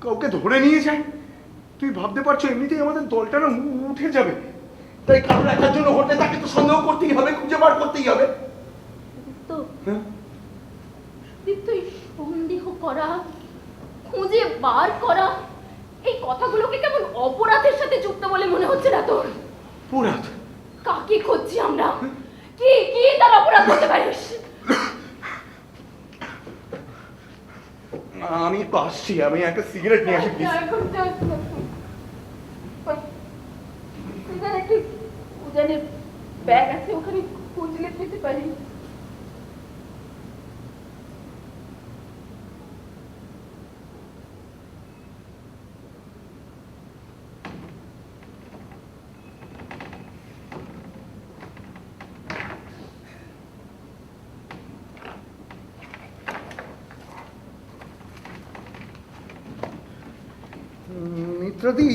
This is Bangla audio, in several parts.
কাউকে ধরে নিয়ে যায়। তুই ভাবতে পারছো এমনিতেই আমাদের দলটা না উঠে যাবে, তাই কারণ একটার জন্য হতে তাকে তো সন্দেহ করতেই হবে, খুঁজে বার করতেই হবে। তো তুই সন্দেহ করা, খুঁজে বার করা, এই কথাগুলোকে কেমন অপরাধের সাথে যুক্ত বলে মনে হচ্ছে না তোর? অপরাধ? কাকে খুঁজছি আমরা? কি কি তার অপরাধ করতে পারিস? আমি একটু আসছি, আমি একটা সিগারেট নিয়ে আসি। একটি উজানের ব্যাগ আছে, ওখানে খুঁজলে পেতে পারি। মিত্রাদি,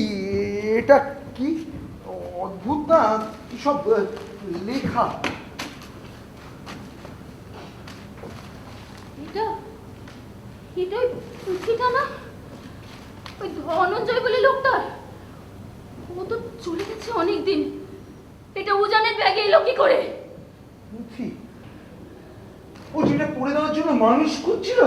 এটা কি অদ্ভুত না কি সব লেখা? এটা এটা চিঠিটা না ওই ধনঞ্জয় বলে লোকটার? ও তো চলে গেছে অনেকদিন। এটা উজানের ব্যাগে এলো কি করে? ও যেটা পড়ে দেওয়ার জন্য মানুষ খুঁজছিল।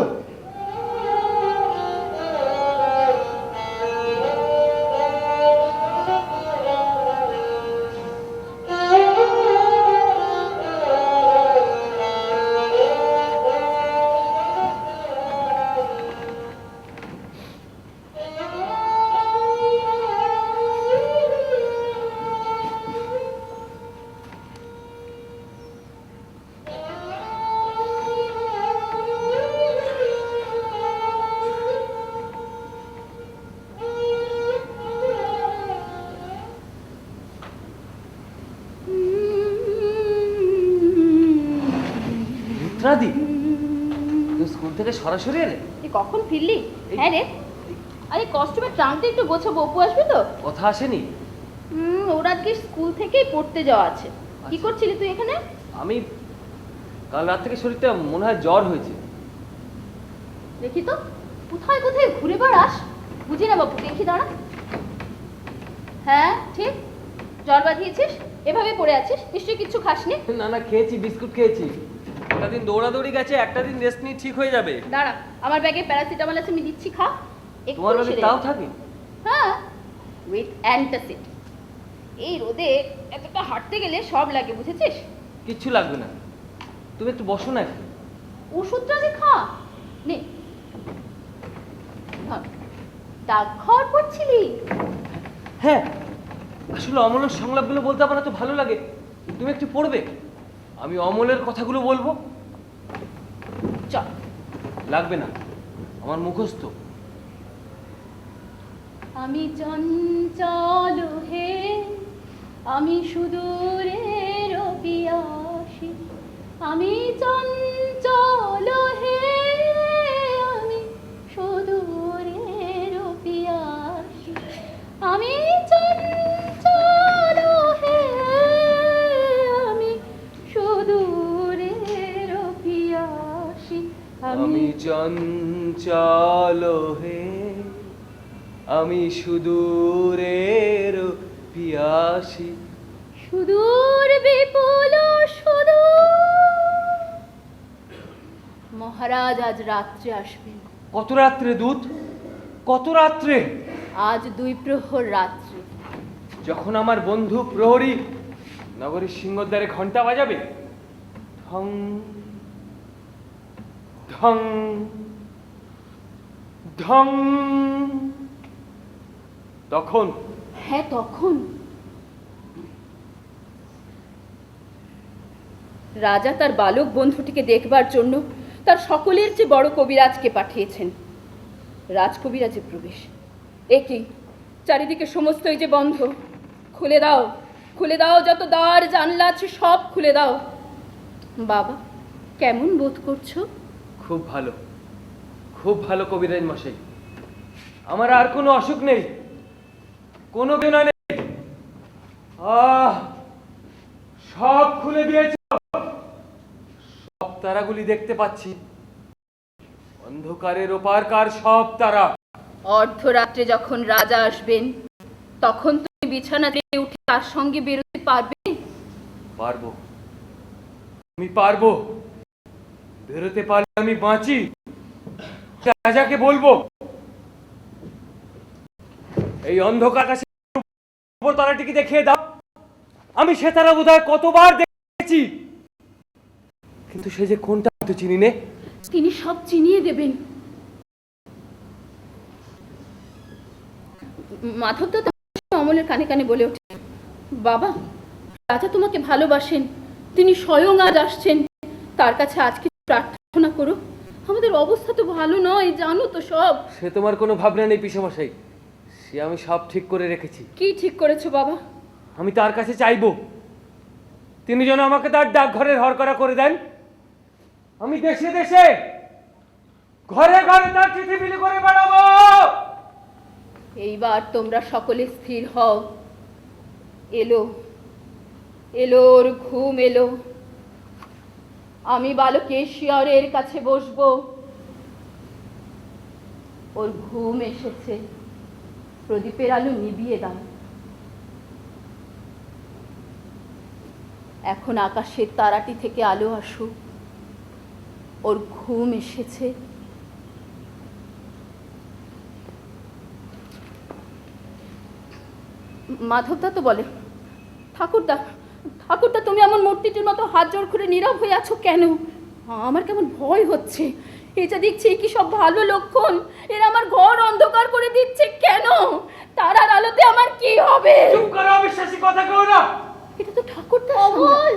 মিত্রাদি, তুই স্কুল থেকে সরাসরি এলে? তুই কখন ফিরলি? হ্যাঁ রে, আরে কস্টিউমের ট্রাঙ্কটা একটু গোছাবো। অপু আসবে তো? কথা আসেনি? ওর আজকে স্কুল থেকেই পড়তে যাওয়া আছে। কি করছিলি তুই এখানে? আমি কাল রাত থেকে শরীরটা মনে হয় জ্বর হয়েছে। দেখি তো, কোথায় কোথায় ঘুরে বেড়াস। বুঝি না বাবু, দেখি দাঁড়া। হ্যাঁ ঠিক, জ্বর বাঁধিয়েছিস, এভাবে পড়ে আছিস, নিশ্চয়ই কিচ্ছু খাসনি। না না, খেয়েছি, বিস্কুট খেয়েছি। একটা দিন দৌড়াদৌড়ি গেছে, একটা দিন রেস্ট নিয়ে ঠিক হয়ে যাবে। দাঁড়া, আমার ব্যাগে প্যারাসিটামল আছে, আমি দিচ্ছি, খা। তোমার ব্যাগে তাও থাকে? হ্যাঁ, উইথ অ্যান্টাসিড। এই রোদে এতটা হাঁটতে গেলে সব লাগে, বুঝেছিস? কিচ্ছু লাগবে না, তুমি একটু বসো না একটু। ওষুধটা আগে খা, নে। ডাক খাওয়ার পড়ছিলি? হ্যাঁ, আসলে অমলের সংলাপগুলো বলতে আমার এত ভালো লাগে, তুমি একটু পড়বে, আমি অমলের কথাগুলো বলবো। চল। লাগবে না, আমার মুখস্থ। আমি চঞ্চল হে, আমি সুদূরের পিয়াসী, আমি চঞ্চল হে, আমি সুদূরের পিয়াসী, আমি চঞ্চল হে, আমি সুদূরের পিয়াসী, আমি চঞ্চল হে, আমি সুদূরের পিয়াসী। সুদূর বিপুল সুদূর। মহারাজ আজ রাত্রে আসবেন। কত রাত্রে দূত? কত রাত্রে? আজ 2 প্রহর রাত্রে। যখন আমার বন্ধু প্রহরী নগরীর সিংহদ্বারে ঘন্টা বাজাবে, ঢং ঢং ঢং, তখন? হ্যাঁ তখন। রাজা তার বালক বন্ধুটিকে দেখবার জন্য তার সকলের চেয়ে বড় কবিরাজকে পাঠিয়েছেন। রাজকবিরাজে প্রবেশ। একই চারিদিকে সমস্ত এই যে বন্ধ, খুলে দাও, খুলে দাও, যত দ্বার জানলা আছে সব খুলে দাও। বাবা, কেমন বোধ করছো? খুব ভালো, খুব ভালো কবিরাজ মশাই, আমার আর কোনো অসুখ নেই, কোনো বেদনা নেই। সব খুলে দিয়েছে, সব তারাগুলি দেখতে পাচ্ছি, অন্ধকারের ওপারকার সব তারা। অর্ধরাত্রে যখন রাজা আসবেন তখন তুমি বিছানা থেকে উঠে তার সঙ্গে বেরোতে পারবে? পারবো, আমি পারবো। বেরোতে পারলে আমি বাঁচি। রাজাকে বলবো এই অন্ধকার আকাশে উপর তারাটিকে দেখিয়ে দাও। আমি সে তারা বোধহয় কতবার দেখেছি, কিন্তু সে যে কোনটা তো চিনি নে। তিনি সব চিনিয়ে দেবেন। মাধব তো অমলের কানে কানে বলে ওঠে, বাবা, রাজা তোমাকে ভালোবাসেন, তিনি স্বয়ং আজ আসছেন, তার কাছে আজকে প্রার্থনা করো। আমাদের অবস্থা তো ভালো নয়, জানো তো সব। সে তোমার কোনো ভাবনা নেই পিসেমশাই, সে আমি সব ঠিক করে রেখেছি। কি ঠিক করেছো বাবা? আমি তার কাছে চাইবো তিনি যেন আমাকে তার ডাকঘরের হরকরা করে দেন। আমি দেশে দেশে ঘরে ঘরে তার চিঠি বিলি করে বেড়াবো। এইবার তোমরা সকলে স্থির হও। এলো এলো ওর ঘুম এলো। আমি বালকেশ্বরের কাছে বসবো। ওর ঘুম এসেছে, প্রদীপের আলো নিভিয়ে দাও। এখন আকাশের তারাটি থেকে আলো আসুক। ওর ঘুম এসেছে। মাধবদা তো বলে, ঠাকুরদা, ঠাকুরদা, তুমি আমার মূর্তিটির মতো হাত জোড় করে নীরব হয়ে আছো কেন? আমার কেমন ভয় হচ্ছে। এটা দেখছি কি সব ভালো লক্ষণ? এরা আমার ঘর অন্ধকার করে দিচ্ছে কেন? তারার আলোতে আমার কি হবে? চুপ করো, অবিশ্বাসী কথা কও না। এটা তো ঠাকুরদা। অমল,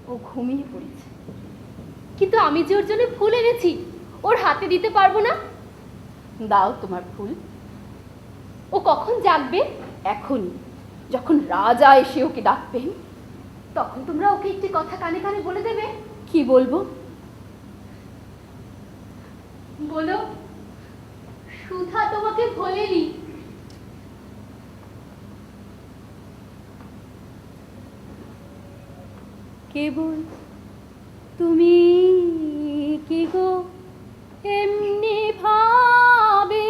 ও ঘুমিয়ে পড়েছে। কিন্তু আমি যে ওর জন্য ফুল এনেছি, ওর হাতে দিতে পারবো না। দাও তোমার ফুল। ও কখন জাগবে? এখনই, যখন রাজা এসে ওকে ডাকবেন। তখন তোমরা ওকে একটি কথা কানে কানে বলে দেবে। কি বলবো? বলো, সুধা তোমাকে ভোলেনি। কেবল তুমি কি গো এমনি ভাবে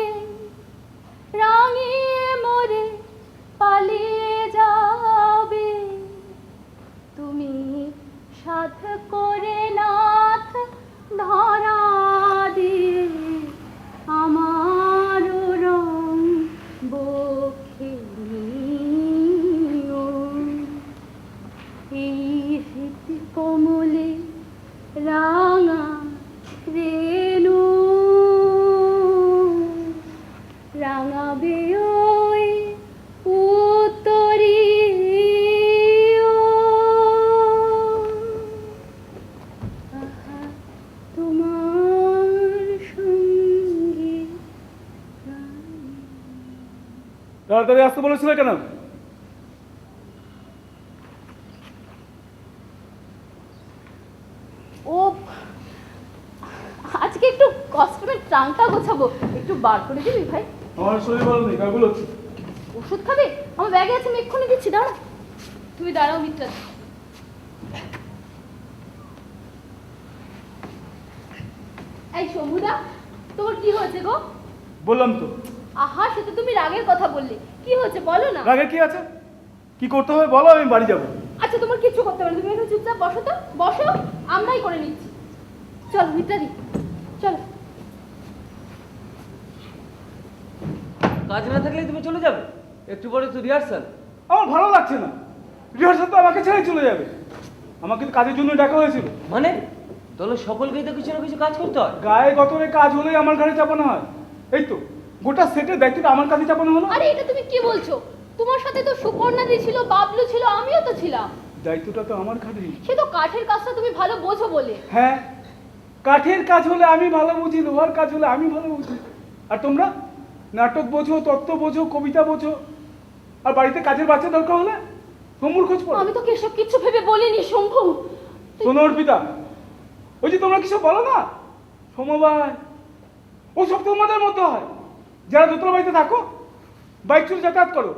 রাঙিয়ে মোরে পালিয়ে যাবে। তুমি সাধ করে নাথ ধরা দিয়ে আমার রং বক্ষে নিও। এই শীত কমলে রাঙা রেণু রাঙাবে ওই উত্তরীয়। আহা, তোমার সঙ্গে তাড়াতাড়ি আসতে বলেছিলে কেন? ও, আজকে একটু কষ্টমের ট্রাঙ্কটা গোছাবো, একটু বার করে দিবি ভাই? আমার শরীর ভালো নেই, কাগুলো হচ্ছে। ওষুধ খাবে? আমার ব্যাগে আছে, আমি এক্ষুনি দিচ্ছি, দাঁড়া। তুমি দাঁড়াও মিত্রা। এই শম্ভুদা, তোমার কি হয়েছে গো? বললাম তো। আহা, সে তো তুমি রাগের কথা বললে। কি হয়েছে বলো না। রাগে কি আছে? কি করতে হবে বলো, আমি বাড়ি যাবো। আচ্ছা, তোমার কিচ্ছু করতে পারবে না, তুমি একটু চুপচাপ বসো তো। বসো, আমরাই করে নিচ্ছি। চলো মিত্রাদি, চলো। কাজ না থাকলে তুমি চলে যাবে? একটু পরে তো রিহার্সাল। আমার ভালো লাগছে না। রিহার্সাল তো আমাকে ছেড়ে চলে যাবে। আমাকে তো কাজের জন্য ডাকা হয়েছিল। মানে দলের সকলকেই তো কিছু না কিছু কাজ করতে হয়। গায়ে গতরে কাজ হলেই আমার ঘাড়ে চাপানো হয়। এই তো গোটা সেটের দায়িত্বটা আমার কাছে চাপানো হলো। আরে এটা তুমি কি বলছো? তোমার সাথে তো সুপর্ণাদি ছিল, বাবলু ছিল, আমিও তো ছিলাম। দায়িত্বটা তো আমার ঘাড়েই। সে তো কাঠের কাজটা তুমি ভালো বোঝো বলে। হ্যাঁ, কাঠের কাজ হলে আমি ভালো বুঝি, লোহার কাজ হলে আমি ভালো বুঝি। আর তোমরা নাটক বোঝো, তত্ত্ব বোঝো, কবিতা বোঝো, আর বাড়িতে কাজের বাচ্চা দরকার হলে শম্ভুর খোঁজ পড়ো। আমি তোকে এসব কিচ্ছু ভেবে বলিনি শম্ভু। শোনো অর্পিতা, ওই যে তোমরা কিছু বলো না সমবায়, ও সব তোমাদের মধ্যে হয়। যারা দোতলা বাড়িতে থাকো, বাইক চলে যাতায়াত করো,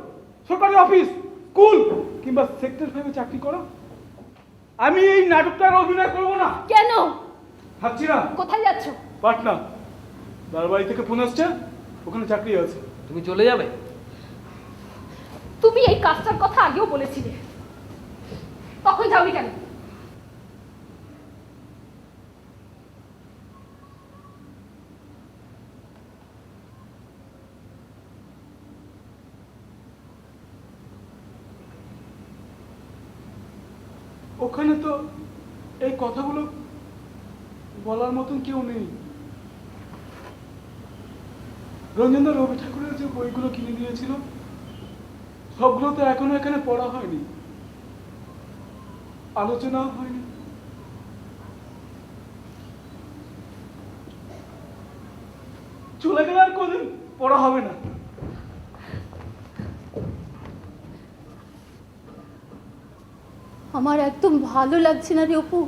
সরকারি অফিস, স্কুল কিংবা সেক্টর 5-এ চাকরি করো। আমি এই নাটকটার অভিনয় করবো না। কেন? ভাবছি না। কোথায় যাচ্ছ? পাটনা তার বাড়ি থেকে ফোন আসছে, ওখানে চাকরি আছে। তুমি চলে যাবে? তুমি এই কাজটার কথা আগেও বলেছিলে, তখন যাওনি কেন? ওখানে তো এই কথাগুলো বলার মতন কেউ নেই। রঞ্জনদা রবি ঠাকুরের যে বইগুলো কিনে দিয়েছিল সবগুলো তো এখনো এখানে পড়া হয়নি, আলোচনাও হয়নি। চলে গেলে আর কোনদিন পড়া হবে না। আমার একদম ভালো লাগছে না রে অপু।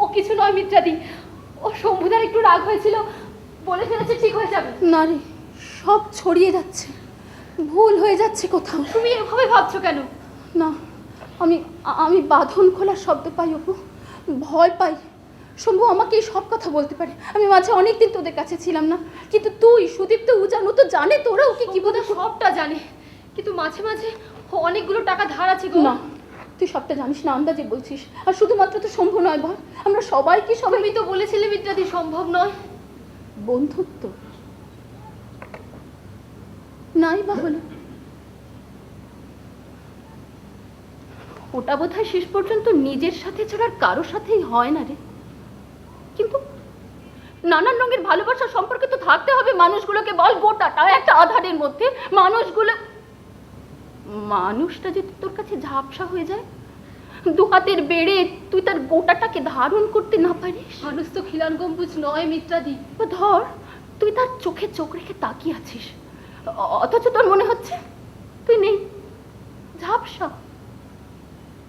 ও কিছু নয় মিত্রাদি, ও শম্ভুদার একটু রাগ হয়েছিল, বলে ফেলেছে ঠিক হয়ে যাবে। না রে, সব ছড়িয়ে যাচ্ছে, ভুল হয়ে যাচ্ছে কোথাও। তুমি এভাবে ভাবছো কেন? না, আমি আমি বাঁধন খোলার শব্দ পাই অপু, ভয় পাই। শম্ভু আমাকে এই সব কথা বলতে পারে। আমি মাঝে অনেকদিন তোদের কাছে ছিলাম না, কিন্তু তুই সুদীপ্ত উজানো তো জানে তোরা ওকে কি বলে। সবটা জানে, কিন্তু মাঝে মাঝে অনেকগুলো টাকা ধার আছে গো। না, তুই সবটা জানিস না, আন্দাজে বলছিস। আর শুধুমাত্র তো শম্ভু নয় বল, আমরা সবাই কি সবাই। তুমি তো বলেছিলে মিত্রাদি সম্ভব নয়। বন্ধুত্ব নাই বা হলো, ওটা বোধহয় শেষ পর্যন্ত নিজের সাথে ছাড়া কারোর সাথেই হয় না রে। কিন্তু নানান রঙের ভালোবাসার সম্পর্কে তো থাকতে হবে মানুষগুলোকে। বল, গোটাটা একটা আধারের মধ্যে মানুষটা যদি তোর কাছে ঝাপসা হয়ে যায়, দু হাতের বেড়ে তুই তার গোটাটাকে ধারণ করতে না পারিস। মানুষ তো খিলান গম্বুজ নয় মিত্রাদি। ধর, তুই তার চোখে চোখ রেখে তাকিয়ে আছিস, অথচ তোর মনে হচ্ছে তুই নেই, ঝাপসা।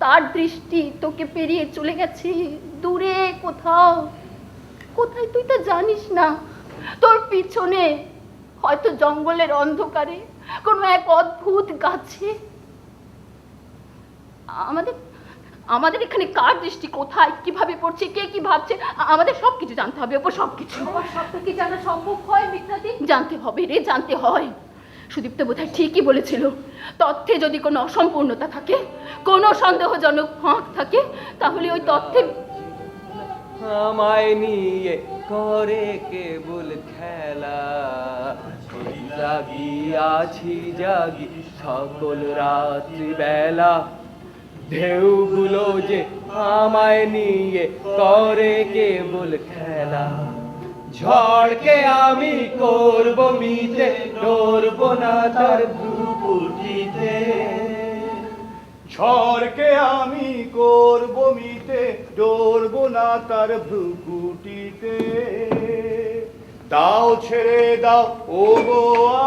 তার দৃষ্টি তোকে পেরিয়ে চলে গেছে দূরে কোথাও, কোথায় তুই তা জানিস না। তোর পিছনে হয়তো জঙ্গলের অন্ধকারে কোনো এক অদ্ভুত গাছে। আমাদের আমাদের এখানে কার দৃষ্টি কোথায় কিভাবে পড়ছে, কে কি ভাবছে, আমাদের সবকিছু জানতে হবে। ওপর সবকিছু সবটা কি জানা সম্ভব হয় মিত্রাদি? জানতে হবে রে, জানতে হয়। সুদীপ্ত বোধহয় ঠিকই বলেছিল, তথ্যে যদি কোনো অসম্পূর্ণতা থাকে, কোনো সন্দেহজনক ফাঁক থাকে, তাহলে ওই তথ্যে আমায় নিয়ে করে কেবল খেলা। জাগি আছি জাগি সকল রাত্রি বেলা, ঢেউগুলো যে আমায় নিয়ে করে কেবল খেলা। ঝড়কে আমি করব মিতে, ডরব না তার ভ্রুকুটিতে। ঝড়কে আমি করব মিতে, ডরব না তার ভ্রুকুটিতে। দাও ছেড়ে দাও ও গো,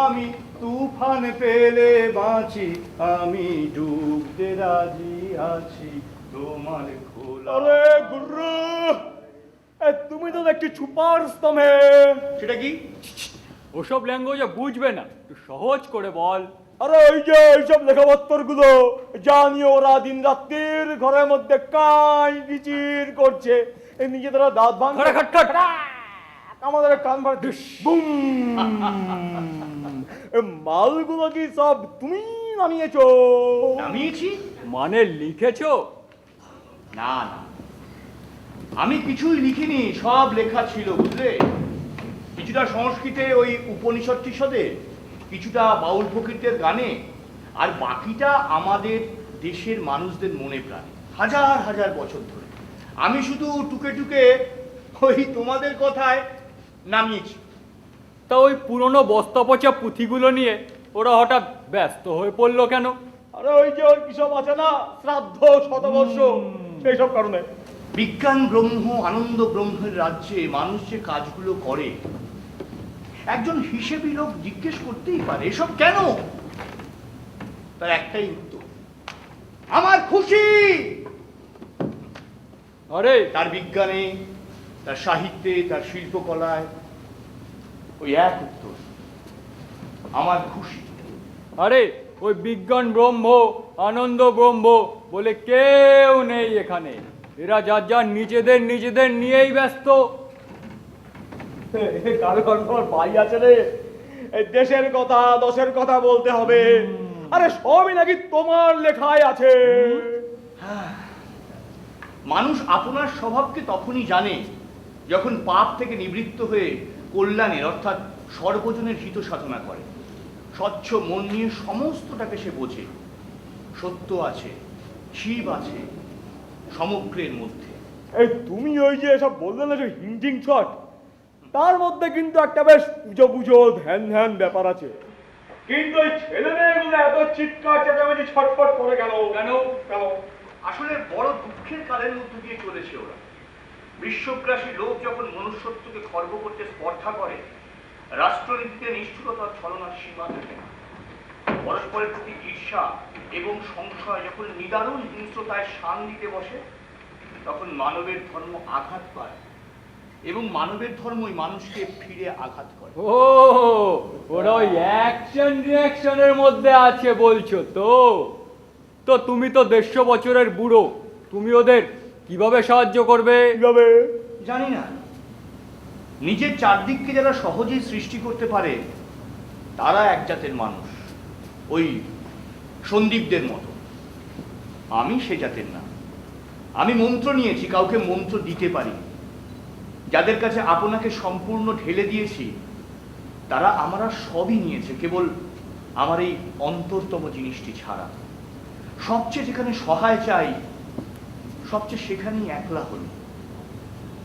আমি তুফান পেলে বাঁচি, আমি ডুবতে রাজি আছি তোমার খোলা। আরে গুরু, তুমি তো দেখছি ছুপার স্তম্ভে। সেটা কি? ওসব ল্যাঙ্গুয়েজ বুঝবে না, একটু সহজ করে বল। আরে ওই যে এইসব লেখাপত্তর গুলো জানি, ওরা দিন রাত্রির ঘরের মধ্যে কাই কিচির করছে, এই নিজেদের দাঁত ভাঙছে, আমাদের কান ভরে বুম। মালগুলো কি সব তুমি নামিয়েছো? নামিয়েছি মানে লিখেছো? না না, আমি কিছুই লিখিনি, সব লেখা ছিল বুঝলে। কিছুটা সংস্কৃতে ওই উপনিষদ টিষদে, কিছুটা বাউল ফকিরদের গানে, আর বাকিটা আমাদের দেশের মানুষদের মনে প্রাণে, হাজার হাজার বছর ধরে। আমি শুধু টুকে টুকে ওই তোমাদের কথায় নামিয়েছি। তা ওই পুরনো বস্তা পচা পুঁথিগুলো নিয়ে ওরা হঠাৎ ব্যস্ত হয়ে পড়লো কেন? আরে ওই যে ওর কিসব আছে না, শ্রাদ্ধ শতবর্ষ, সেই সব কারণে। বিজ্ঞান ব্রহ্ম আনন্দ ব্রহ্মের রাজ্যে মানুষ যে কাজগুলো করে, একজন হিসেবি লোক জিজ্ঞেস করতেই পারে এসব কেন। তার একটাই উত্তর, আমার খুশি। আরে তার বিজ্ঞানে, তার সাহিত্যে, তার শিল্পকলায় ওই এক উত্তর, আমার খুশি। আরে ওই বিজ্ঞান ব্রহ্ম আনন্দ ব্রহ্ম বলে কেউ নেই এখানে। এরা যার যার নিজেদের নিজেদের নিয়েই ব্যস্ত। কারণ আমার ভাই আছে রে, এই দেশের কথা দশের কথা বলতে হবে। আরে সবই নাকি তোমার লেখায় আছে। মানুষ আপনার স্বভাবকে তখনই জানে যখন পাপ থেকে নিবৃত্ত হয়ে কল্যাণের অর্থাৎ সর্বজনের হিত সাধনা করে। স্বচ্ছ মন নিয়ে সমস্তটাকে সে বোঝে। সত্য আছে, শিব আছে সমগ্রের মধ্যে। এই তুমি ওই যে এসব বললে না, যে হিন্টিং শট, তার মধ্যে কিন্তু একটা বেশ পুজো পুজো ধ্যান ধ্যান ব্যাপার আছে। কিন্তু ওই ছেলে মেয়েগুলো এত চিৎকার চেঁচামেচি ছটফট করে গেল কেন? আসলে বড় দুঃখের কালের মধ্যে দিয়ে চলেছে ওরা। বিশ্বগ্রাসী লোক যখন মনুষ্যত্বকে খর্ব করতে স্পর্ধা করে, রাষ্ট্রনীতিতে নিষ্ঠুরতার ছলনার সীমা থাকে না। পরস্পরের প্রতি ঈর্ষা এবং সংশয় যখন নিদারুণ হিংস্রতায় শান দিতে বসে, তখন মানবের ধর্ম আঘাত পায় এবং মানবের ধর্মই মানুষকে ফিরে আঘাত করে। ও, ওরা ওই অ্যাকশন রিঅ্যাকশনের মধ্যে আছে বলছো তো? তো তুমি তো 150 বছরের বুড়ো, তুমি ওদের কিভাবে সাহায্য করবে? কিভাবে জানি না। নিজের চারদিককে যারা সহজেই সৃষ্টি করতে পারে তারা এক জাতের মানুষ, ওই সন্দীপদের মতো। আমি সে জাতের না। আমি মন্ত্র নিয়েছি, কাউকে মন্ত্র দিতে পারি। যাদের কাছে আপনাকে সম্পূর্ণ ঢেলে দিয়েছি তারা আমার আর সবই নিয়েছে, কেবল আমার এই অন্তরতম জিনিসটি ছাড়া। সবচেয়ে যেখানে সহায় চাই, সবচেয়ে সেখানেই একলা হল।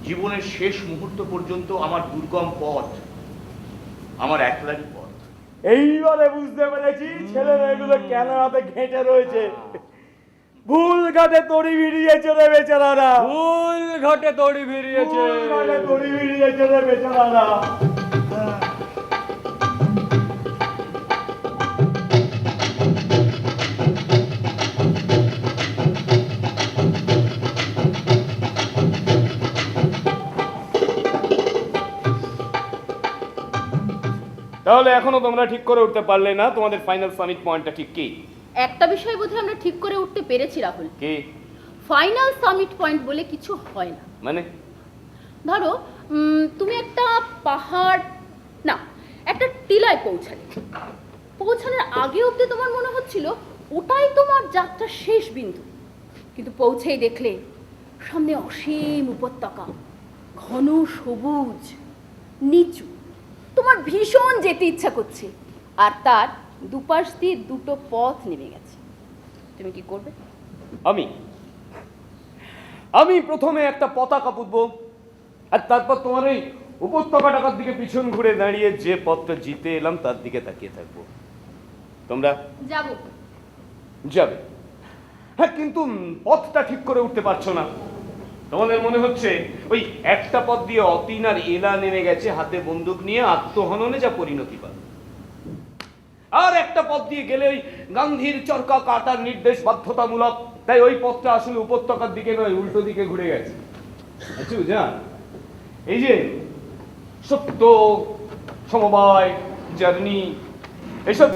জীবনের শেষ মুহূর্ত পর্যন্ত আমার দুর্গম পথ আমার একলারই পথ। এইবারে বুঝতে পেরেছি ছেলে মেয়েগুলো কেন রাতে ঘেঁটে রয়েছে। ভুল ঘাটে তড়ি ভিড়িয়েছে রে বেচারারা, ভুল ঘটে দড়ি ভিড়িয়েছে। ভুল ঘাটে তড়ি ভিড়িয়েছে রে বেচারারা। তাহলে এখনো তোমরা ঠিক করে উঠতে পারলে না তোমাদের ফাইনাল সামিট পয়েন্টটা ঠিক কি? একটা বিষয় বোধহয় আমরা ঠিক করে উঠতে পেরেছি রাহুল। কি ফাইনাল সামিট পয়েন্ট বলে কিছু হয় না। মানে? ধরো তুমি একটা পাহাড় না একটা টিলায় পৌঁছানোর আগে অবধি তোমার মনে হচ্ছিল ওটাই তোমার যাত্রার শেষ বিন্দু, কিন্তু পৌঁছেই দেখলে সামনে অসীম উপত্যকা, ঘন সবুজ, নিচু। তোমার ভীষণ যেতে ইচ্ছা করছে, আর তার দুপাশ দিয়ে দুটো পথ নেমে গেছে। তুমি কি করবে? আমি প্রথমে একটা পতাকা পুঁতবো, আর তারপর তোমার এই উপত্যকাটার দিকে পিছন ঘুরে দাঁড়িয়ে যে পথটা জিতে এলাম তার দিকে তাকিয়ে থাকবো। তোমরা যাব। যাবে, হ্যাঁ, কিন্তু পথটা ঠিক করে উঠতে পারছো না। তোমাদের মনে হচ্ছে ওই একটা পথ দিয়ে অতীন আর এলা নেমে গেছে হাতে বন্দুক নিয়ে আত্মহননে যা পরিণতি পাবে, আর একটা পথ দিয়ে গেলে ওই গান্ধীর চরকা কাটার নির্দেশ বাধ্যতামূলক, তাই ওই পথটা আসলে উপত্যকার দিকে নয়, উল্টো দিকে ঘুরে গেছে। আচ্ছা জান, এই যে সত্য, সমবায়, জার্নি, এসব